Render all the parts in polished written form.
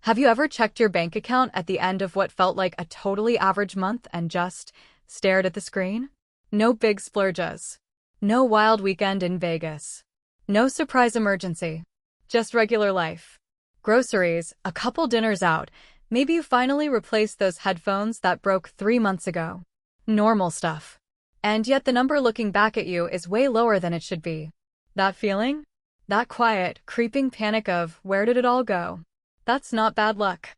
Have you ever checked your bank account at the end of what felt like a totally average month and just stared at the screen? No big splurges. No wild weekend in Vegas. No surprise emergency. Just regular life. Groceries, a couple dinners out. Maybe you finally replaced those headphones that broke 3 months ago. Normal stuff. And yet the number looking back at you is way lower than it should be. That feeling? That quiet, creeping panic of, where did it all go? That's not bad luck.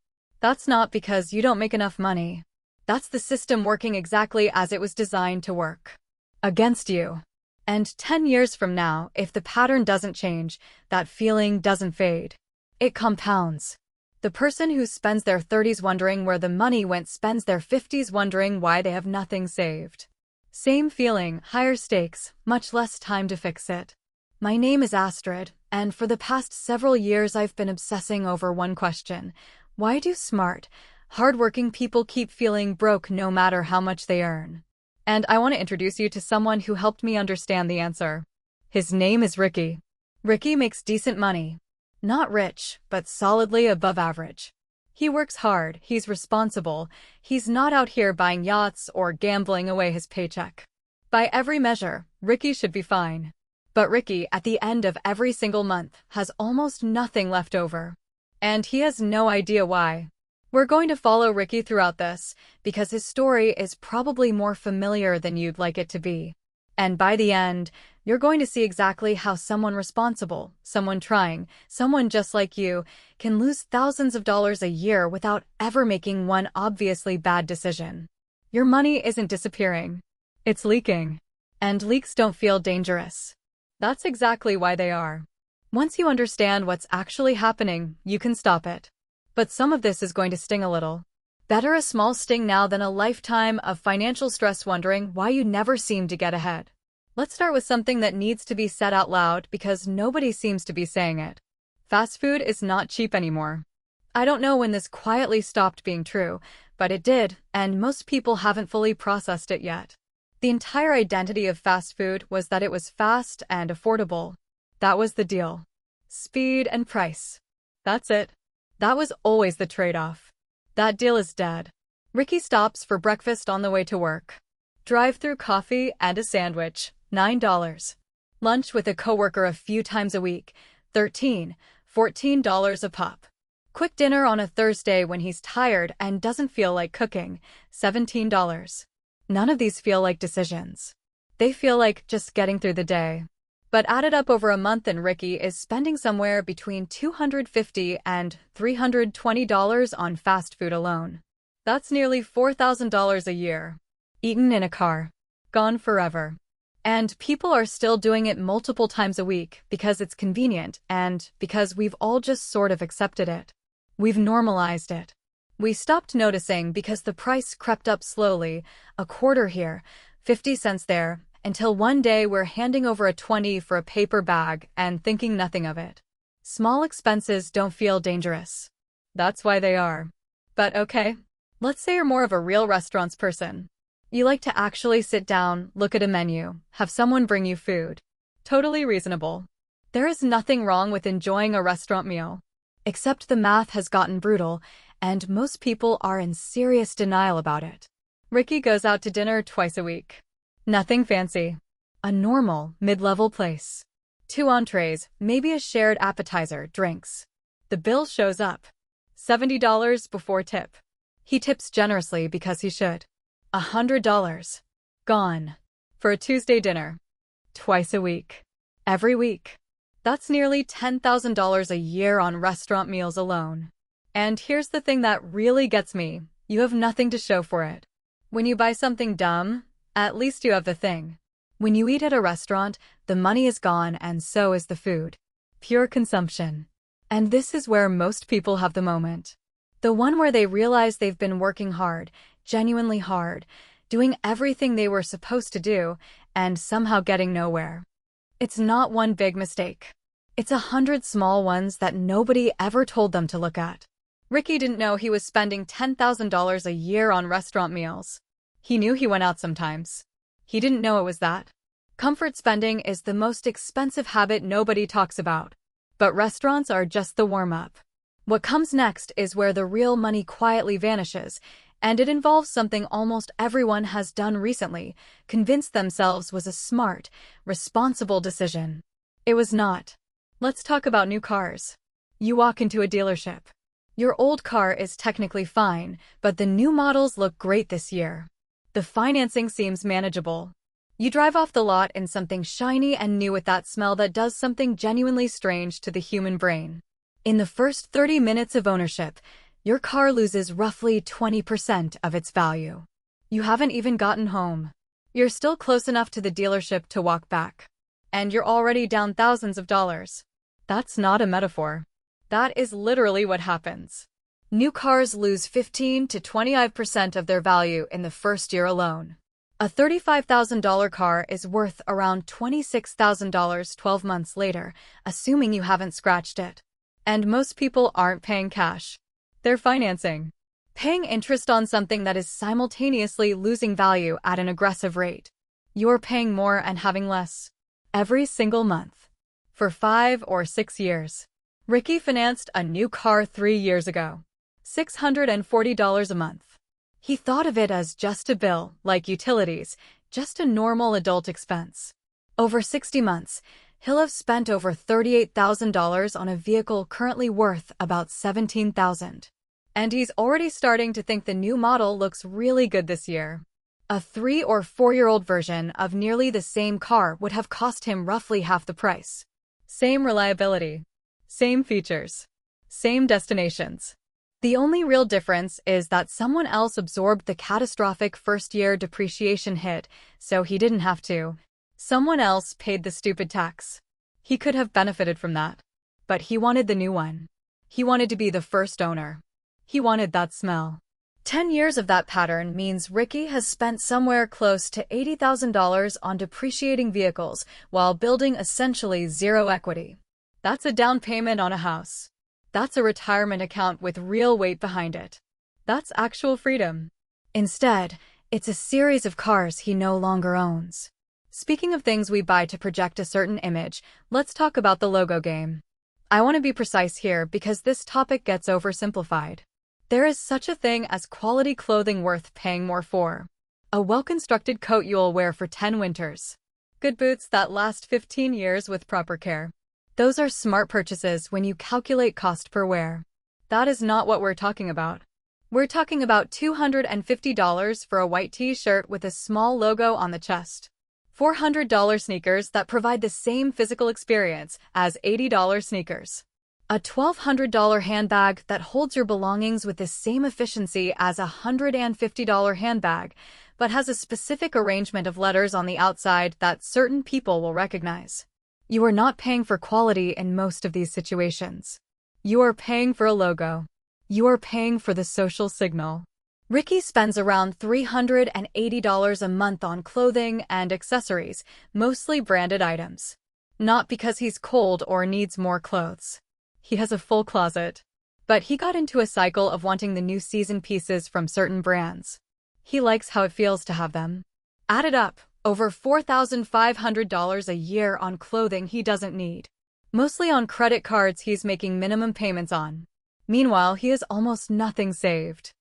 That's not because you don't make enough money. That's the system working exactly as it was designed to work. Against you. And 10 years from now, if the pattern doesn't change, that feeling doesn't fade. It compounds. The person who spends their 30s wondering where the money went spends their 50s wondering why they have nothing saved. Same feeling, higher stakes, much less time to fix it. My name is Astrid, and for the past several years I've been obsessing over one question. Why do smart, hardworking people keep feeling broke no matter how much they earn? And I want to introduce you to someone who helped me understand the answer. His name is Ricky. Ricky makes decent money. Not rich, but solidly above average. He works hard, he's responsible, he's not out here buying yachts or gambling away his paycheck. By every measure, Ricky should be fine. But Ricky, at the end of every single month, has almost nothing left over. And he has no idea why. We're going to follow Ricky throughout this, because his story is probably more familiar than you'd like it to be. And by the end, you're going to see exactly how someone responsible, someone trying, someone just like you, can lose thousands of dollars a year without ever making one obviously bad decision. Your money isn't disappearing. It's leaking. And leaks don't feel dangerous. That's exactly why they are. Once you understand what's actually happening, you can stop it. But some of this is going to sting a little. Better a small sting now than a lifetime of financial stress wondering why you never seem to get ahead. Let's start with something that needs to be said out loud because nobody seems to be saying it. Fast food is not cheap anymore. I don't know when this quietly stopped being true, but it did, and most people haven't fully processed it yet. The entire identity of fast food was that it was fast and affordable. That was the deal. Speed and price. That's it. That was always the trade-off. That deal is dead. Ricky stops for breakfast on the way to work. Drive-through coffee and a sandwich, $9. Lunch with a coworker a few times a week, $13, $14 a pop. Quick dinner on a Thursday when he's tired and doesn't feel like cooking, $17. None of these feel like decisions. They feel like just getting through the day. But added up over a month and Ricky is spending somewhere between $250 and $320 on fast food alone. That's nearly $4,000 a year. Eaten in a car. Gone forever. And people are still doing it multiple times a week because it's convenient and because we've all just sort of accepted it. We've normalized it. We stopped noticing because the price crept up slowly, a quarter here, 50 cents there, until one day we're handing over a 20 for a paper bag and thinking nothing of it. Small expenses don't feel dangerous. That's why they are. But okay, let's say you're more of a real restaurants person. You like to actually sit down, look at a menu, have someone bring you food. Totally reasonable. There is nothing wrong with enjoying a restaurant meal. Except the math has gotten brutal, and most people are in serious denial about it. Ricky goes out to dinner twice a week. Nothing fancy. A normal, mid-level place. 2 entrees, maybe a shared appetizer, drinks. The bill shows up. $70 before tip. He tips generously because he should. $100. Gone. For a Tuesday dinner. Twice a week. Every week. That's nearly $10,000 a year on restaurant meals alone. And here's the thing that really gets me. You have nothing to show for it. When you buy something dumb, at least you have the thing. When you eat at a restaurant, the money is gone and so is the food. Pure consumption. And this is where most people have the moment. The one where they realize they've been working hard, genuinely hard, doing everything they were supposed to do, and somehow getting nowhere. It's not one big mistake. It's 100 small ones that nobody ever told them to look at. Ricky didn't know he was spending $10,000 a year on restaurant meals. He knew he went out sometimes. He didn't know it was that. Comfort spending is the most expensive habit nobody talks about. But restaurants are just the warm-up. What comes next is where the real money quietly vanishes, and it involves something almost everyone has done recently, convinced themselves was a smart, responsible decision. It was not. Let's talk about new cars. You walk into a dealership. Your old car is technically fine, but the new models look great this year. The financing seems manageable. You drive off the lot in something shiny and new with that smell that does something genuinely strange to the human brain. In the first 30 minutes of ownership, your car loses roughly 20% of its value. You haven't even gotten home. You're still close enough to the dealership to walk back. And you're already down thousands of dollars. That's not a metaphor. That is literally what happens. New cars lose 15 to 25% of their value in the first year alone. A $35,000 car is worth around $26,000 12 months later, assuming you haven't scratched it. And most people aren't paying cash. They're financing. Paying interest on something that is simultaneously losing value at an aggressive rate. You're paying more and having less. Every single month. For 5 or 6 years. Ricky financed a new car 3 years ago. $640 a month. He thought of it as just a bill, like utilities, just a normal adult expense. Over 60 months, he'll have spent over $38,000 on a vehicle currently worth about $17,000. And he's already starting to think the new model looks really good this year. A 3 or 4-year-old version of nearly the same car would have cost him roughly half the price. Same reliability. Same features. Same destinations. The only real difference is that someone else absorbed the catastrophic first-year depreciation hit, so he didn't have to. Someone else paid the stupid tax. He could have benefited from that. But he wanted the new one. He wanted to be the first owner. He wanted that smell. 10 years of that pattern means Ricky has spent somewhere close to $80,000 on depreciating vehicles while building essentially zero equity. That's a down payment on a house. That's a retirement account with real weight behind it. That's actual freedom. Instead, it's a series of cars he no longer owns. Speaking of things we buy to project a certain image, let's talk about the logo game. I want to be precise here because this topic gets oversimplified. There is such a thing as quality clothing worth paying more for. A well-constructed coat you'll wear for 10 winters. Good boots that last 15 years with proper care. Those are smart purchases when you calculate cost per wear. That is not what we're talking about. We're talking about $250 for a white t-shirt with a small logo on the chest. $400 sneakers that provide the same physical experience as $80 sneakers. A $1,200 handbag that holds your belongings with the same efficiency as a $150 handbag, but has a specific arrangement of letters on the outside that certain people will recognize. You are not paying for quality in most of these situations. You are paying for a logo. You are paying for the social signal. Ricky spends around $380 a month on clothing and accessories, mostly branded items. Not because he's cold or needs more clothes. He has a full closet. But he got into a cycle of wanting the new season pieces from certain brands. He likes how it feels to have them. Added up, over $4,500 a year on clothing he doesn't need. Mostly on credit cards he's making minimum payments on. Meanwhile, he has almost nothing saved.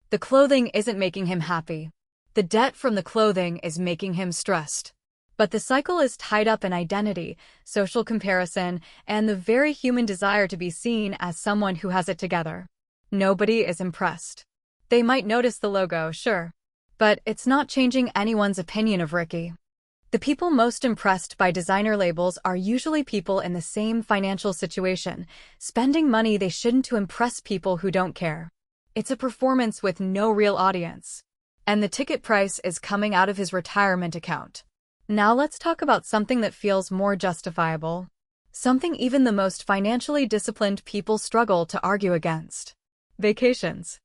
The clothing isn't making him happy. The debt from the clothing is making him stressed. But the cycle is tied up in identity, social comparison, and the very human desire to be seen as someone who has it together. Nobody is impressed. They might notice the logo, sure. But it's not changing anyone's opinion of Ricky. The people most impressed by designer labels are usually people in the same financial situation, spending money they shouldn't to impress people who don't care. It's a performance with no real audience. And the ticket price is coming out of his retirement account. Now let's talk about something that feels more justifiable. Something even the most financially disciplined people struggle to argue against. Vacations.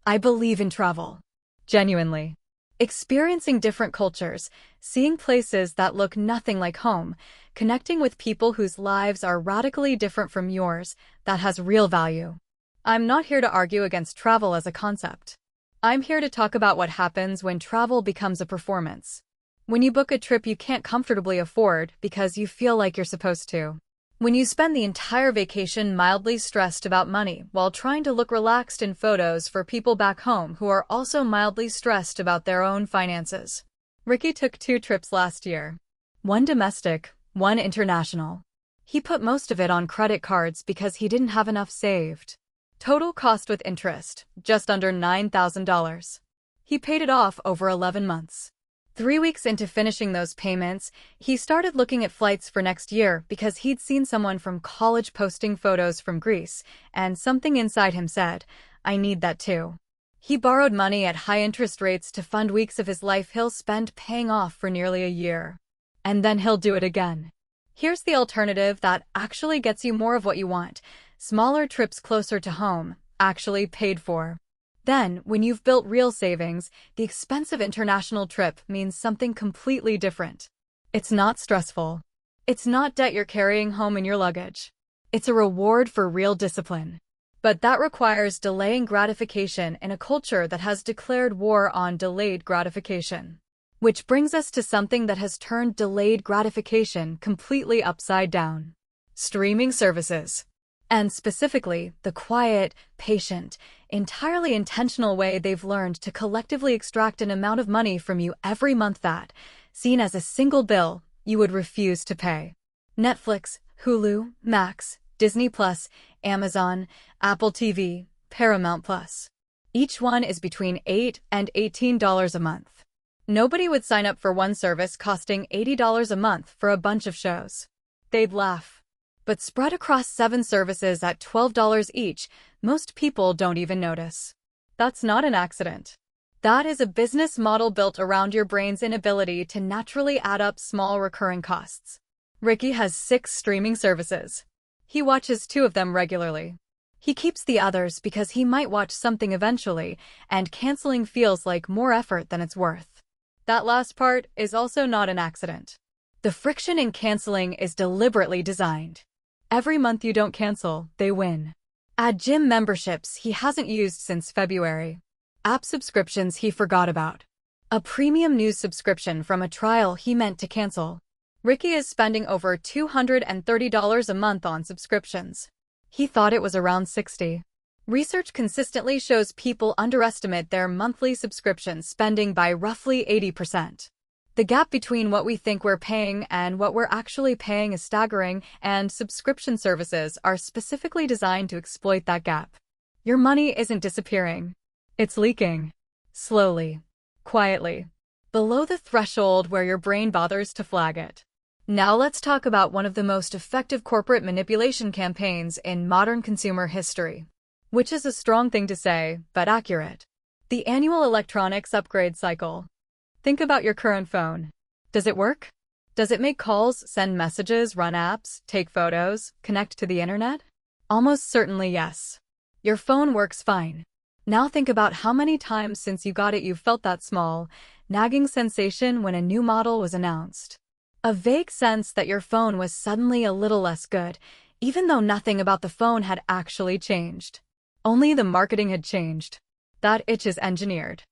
I believe in travel. Genuinely. Experiencing different cultures, seeing places that look nothing like home, connecting with people whose lives are radically different from yours, that has real value. I'm not here to argue against travel as a concept. I'm here to talk about what happens when travel becomes a performance. When you book a trip you can't comfortably afford because you feel like you're supposed to. When you spend the entire vacation mildly stressed about money while trying to look relaxed in photos for people back home who are also mildly stressed about their own finances. Ricky took 2 trips last year. One domestic, one international. He put most of it on credit cards because he didn't have enough saved. Total cost with interest, just under $9,000. He paid it off over 11 months. 3 weeks into finishing those payments, he started looking at flights for next year because he'd seen someone from college posting photos from Greece, and something inside him said, I need that too. He borrowed money at high interest rates to fund weeks of his life he'll spend paying off for nearly a year. And then he'll do it again. Here's the alternative that actually gets you more of what you want. Smaller trips closer to home, actually paid for. Then, when you've built real savings, the expensive international trip means something completely different. It's not stressful. It's not debt you're carrying home in your luggage. It's a reward for real discipline. But that requires delaying gratification in a culture that has declared war on delayed gratification. Which brings us to something that has turned delayed gratification completely upside down. Streaming services. And specifically, the quiet, patient, entirely intentional way they've learned to collectively extract an amount of money from you every month that, seen as a single bill, you would refuse to pay. Netflix, Hulu, Max, Disney+, Amazon, Apple TV, Paramount+. Each one is between $8 and $18 a month. Nobody would sign up for one service costing $80 a month for a bunch of shows. They'd laugh. But spread across 7 services at $12 each, most people don't even notice. That's not an accident. That is a business model built around your brain's inability to naturally add up small recurring costs. Ricky has 6 streaming services. He watches 2 of them regularly. He keeps the others because he might watch something eventually, and canceling feels like more effort than it's worth. That last part is also not an accident. The friction in canceling is deliberately designed. Every month you don't cancel, they win. Add gym memberships he hasn't used since February. App subscriptions he forgot about. A premium news subscription from a trial he meant to cancel. Ricky is spending over $230 a month on subscriptions. He thought it was around $60. Research consistently shows people underestimate their monthly subscription spending by roughly 80%. The gap between what we think we're paying and what we're actually paying is staggering, and subscription services are specifically designed to exploit that gap. Your money isn't disappearing. It's leaking. Slowly. Quietly. Below the threshold where your brain bothers to flag it. Now let's talk about one of the most effective corporate manipulation campaigns in modern consumer history. Which is a strong thing to say, but accurate. The annual electronics upgrade cycle. Think about your current phone. Does it work? Does it make calls, send messages, run apps, take photos, connect to the internet? Almost certainly yes. Your phone works fine. Now think about how many times since you got it you felt that small, nagging sensation when a new model was announced. A vague sense that your phone was suddenly a little less good, even though nothing about the phone had actually changed. Only the marketing had changed. That itch is engineered.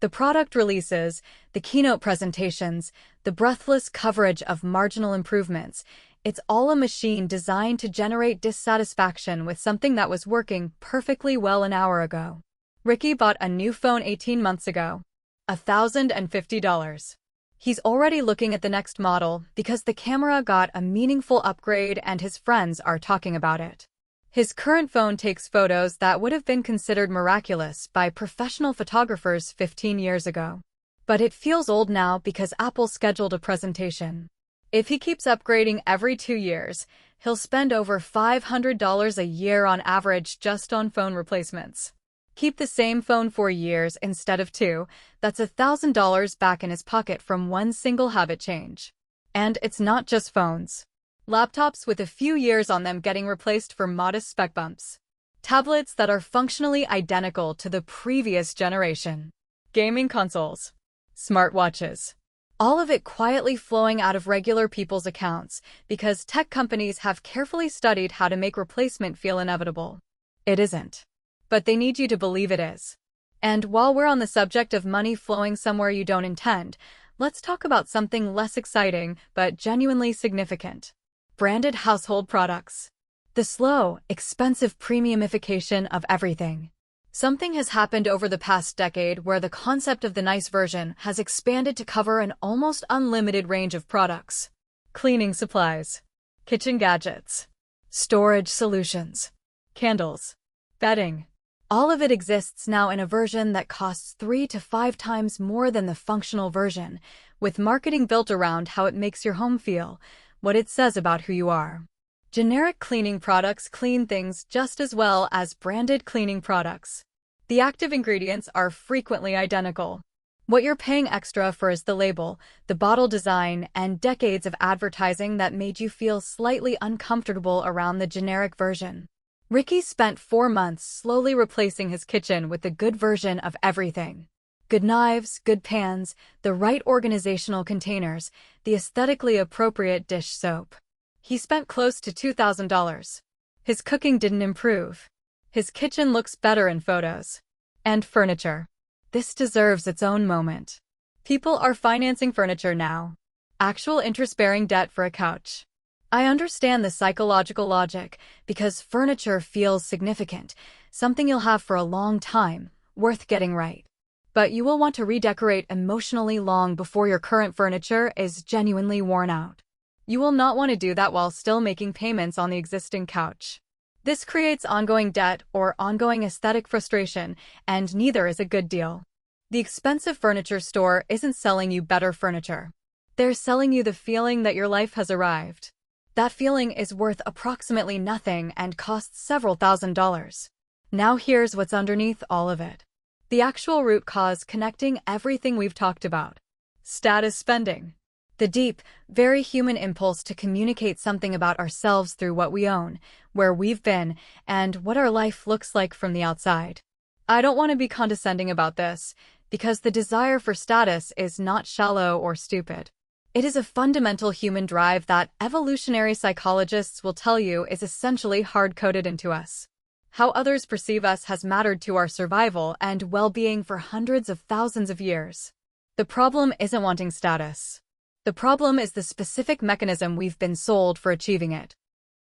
The product releases, the keynote presentations, the breathless coverage of marginal improvements, it's all a machine designed to generate dissatisfaction with something that was working perfectly well an hour ago. Ricky bought a new phone 18 months ago. $1,050. He's already looking at the next model because the camera got a meaningful upgrade and his friends are talking about it. His current phone takes photos that would have been considered miraculous by professional photographers 15 years ago. But it feels old now because Apple scheduled a presentation. If he keeps upgrading every 2 years, he'll spend over $500 a year on average just on phone replacements. Keep the same phone 4 years instead of 2, that's $1,000 back in his pocket from one single habit change. And it's not just phones. Laptops with a few years on them getting replaced for modest spec bumps. Tablets that are functionally identical to the previous generation. Gaming consoles. Smartwatches. All of it quietly flowing out of regular people's accounts because tech companies have carefully studied how to make replacement feel inevitable. It isn't. But they need you to believe it is. And while we're on the subject of money flowing somewhere you don't intend, let's talk about something less exciting but genuinely significant. Branded household products. The slow, expensive premiumification of everything. Something has happened over the past decade where the concept of the nice version has expanded to cover an almost unlimited range of products. Cleaning supplies, kitchen gadgets, storage solutions, candles, bedding. All of it exists now in a version that costs 3 to 5 times more than the functional version, with marketing built around how it makes your home feel, what it says about who you are. Generic cleaning products clean things just as well as branded cleaning products. The active ingredients are frequently identical. What you're paying extra for is the label, the bottle design, and decades of advertising that made you feel slightly uncomfortable around the generic version. Ricky spent 4 months slowly replacing his kitchen with the good version of everything. Good knives, good pans, the right organizational containers, the aesthetically appropriate dish soap. He spent close to $2,000. His cooking didn't improve. His kitchen looks better in photos. And furniture. This deserves its own moment. People are financing furniture now. Actual interest-bearing debt for a couch. I understand the psychological logic, because furniture feels significant, something you'll have for a long time, worth getting right. But you will want to redecorate emotionally long before your current furniture is genuinely worn out. You will not want to do that while still making payments on the existing couch. This creates ongoing debt or ongoing aesthetic frustration, and neither is a good deal. The expensive furniture store isn't selling you better furniture. They're selling you the feeling that your life has arrived. That feeling is worth approximately nothing and costs several $1,000s. Now here's what's underneath all of it. The actual root cause connecting everything we've talked about. Status spending. The deep, very human impulse to communicate something about ourselves through what we own, where we've been, and what our life looks like from the outside. I don't want to be condescending about this, because the desire for status is not shallow or stupid. It is a fundamental human drive that evolutionary psychologists will tell you is essentially hard-coded into us. How others perceive us has mattered to our survival and well-being for hundreds of thousands of years. The problem isn't wanting status. The problem is the specific mechanism we've been sold for achieving it.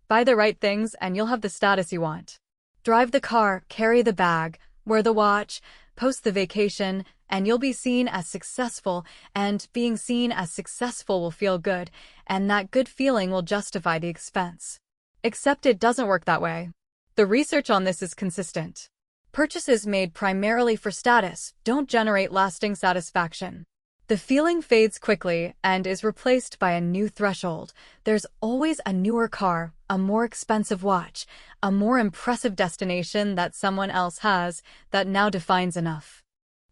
Buy the right things and you'll have the status you want. Drive the car, carry the bag, wear the watch, post the vacation, and you'll be seen as successful, and being seen as successful will feel good, and that good feeling will justify the expense. Except it doesn't work that way. The research on this is consistent. Purchases made primarily for status don't generate lasting satisfaction. The feeling fades quickly and is replaced by a new threshold. There's always a newer car, a more expensive watch, a more impressive destination that someone else has that now defines enough.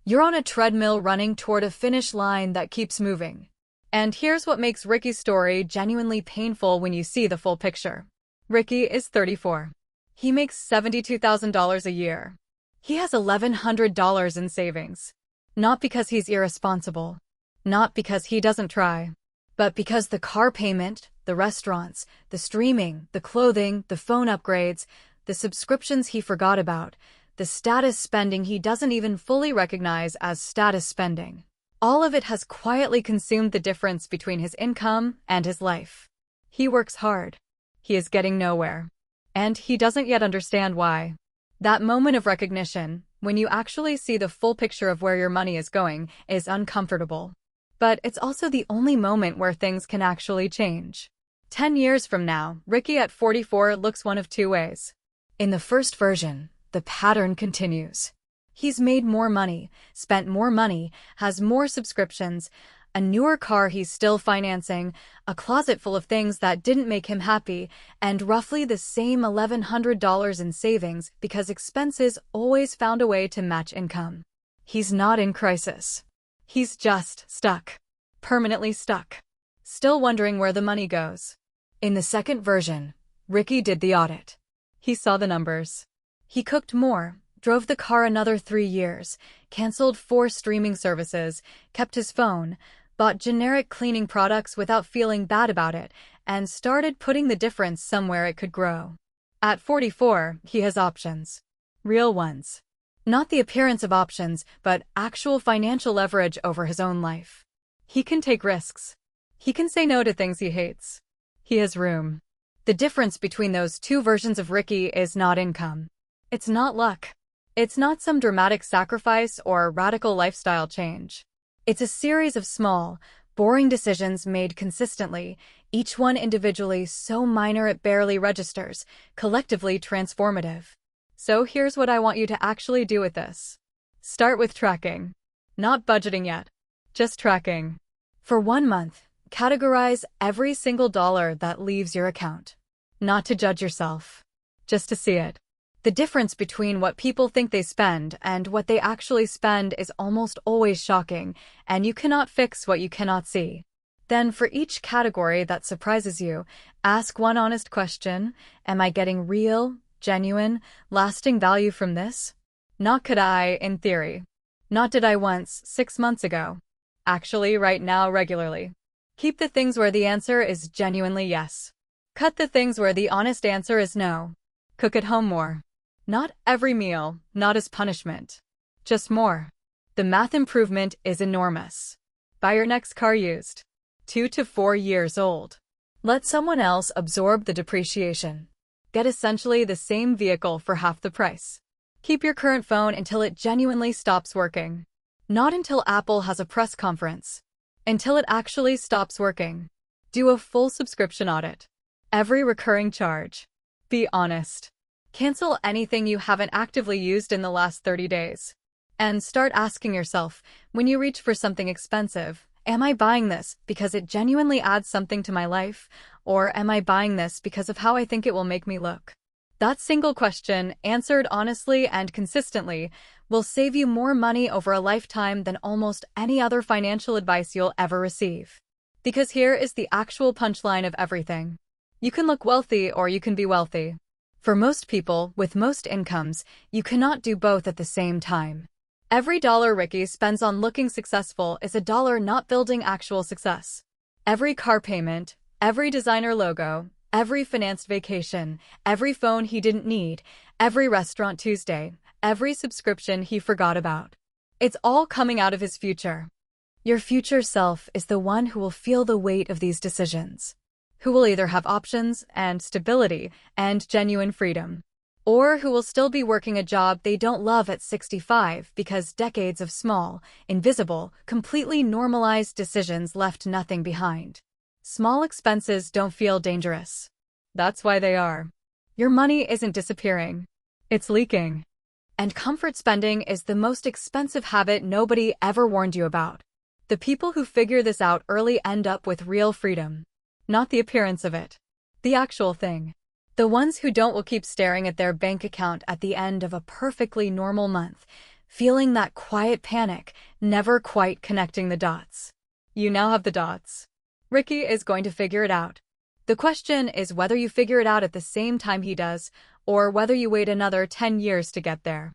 You're on a treadmill running toward a finish line that keeps moving. And here's what makes Ricky's story genuinely painful when you see the full picture. Ricky is 34. He makes $72,000 a year. He has $1,100 in savings. Not because he's irresponsible. Not because he doesn't try, but because the car payment, the restaurants, the streaming, the clothing, the phone upgrades, the subscriptions he forgot about, the status spending he doesn't even fully recognize as status spending. All of it has quietly consumed the difference between his income and his life. He works hard. He is getting nowhere. And he doesn't yet understand why. That moment of recognition, when you actually see the full picture of where your money is going, is uncomfortable. But it's also the only moment where things can actually change. 10 years from now, Ricky at 44 looks one of two ways. In the first version, the pattern continues. He's made more money, spent more money, has more subscriptions, a newer car he's still financing, a closet full of things that didn't make him happy, and roughly the same $1,100 in savings because expenses always found a way to match income. He's not in crisis. He's just stuck. Permanently stuck. Still wondering where the money goes. In the second version, Ricky did the audit. He saw the numbers. He cooked more, drove the car another 3 years, canceled 4 streaming services, kept his phone, bought generic cleaning products without feeling bad about it, and started putting the difference somewhere it could grow. At 44, he has options. Real ones. Not the appearance of options, but actual financial leverage over his own life. He can take risks. He can say no to things he hates. He has room. The difference between those two versions of Ricky is not income. It's not luck. It's not some dramatic sacrifice or radical lifestyle change. It's a series of small, boring decisions made consistently, each one individually so minor it barely registers, collectively transformative. So here's what I want you to actually do with this. Start with tracking. Not budgeting yet. Just tracking. For 1 month, categorize every single dollar that leaves your account. Not to judge yourself. Just to see it. The difference between what people think they spend and what they actually spend is almost always shocking, and you cannot fix what you cannot see. Then, for each category that surprises you, ask one honest question: am I getting real, genuine, lasting value from this? Not could I, in theory. Not did I once, 6 months ago. Actually, right now, regularly. Keep the things where the answer is genuinely yes. Cut the things where the honest answer is no. Cook at home more. Not every meal, not as punishment. Just more. The math improvement is enormous. Buy your next car used. 2 to 4 years old. Let someone else absorb the depreciation. Get essentially the same vehicle for half the price. Keep your current phone until it genuinely stops working. Not until Apple has a press conference. Until it actually stops working. Do a full subscription audit. Every recurring charge. Be honest. Cancel anything you haven't actively used in the last 30 days. And start asking yourself, when you reach for something expensive, am I buying this because it genuinely adds something to my life, or am I buying this because of how I think it will make me look? That single question, answered honestly and consistently, will save you more money over a lifetime than almost any other financial advice you'll ever receive. Because here is the actual punchline of everything. You can look wealthy or you can be wealthy. For most people, with most incomes, you cannot do both at the same time. Every dollar Ricky spends on looking successful is a dollar not building actual success. Every car payment, every designer logo, every financed vacation, every phone he didn't need, every restaurant Tuesday, every subscription he forgot about. It's all coming out of his future. Your future self is the one who will feel the weight of these decisions. Who will either have options and stability and genuine freedom, or who will still be working a job they don't love at 65 because decades of small, invisible, completely normalized decisions left nothing behind. Small expenses don't feel dangerous. That's why they are. Your money isn't disappearing. It's leaking. And comfort spending is the most expensive habit nobody ever warned you about. The people who figure this out early end up with real freedom. Not the appearance of it. The actual thing. The ones who don't will keep staring at their bank account at the end of a perfectly normal month, feeling that quiet panic, never quite connecting the dots. You now have the dots. Ricky is going to figure it out. The question is whether you figure it out at the same time he does, or whether you wait another 10 years to get there.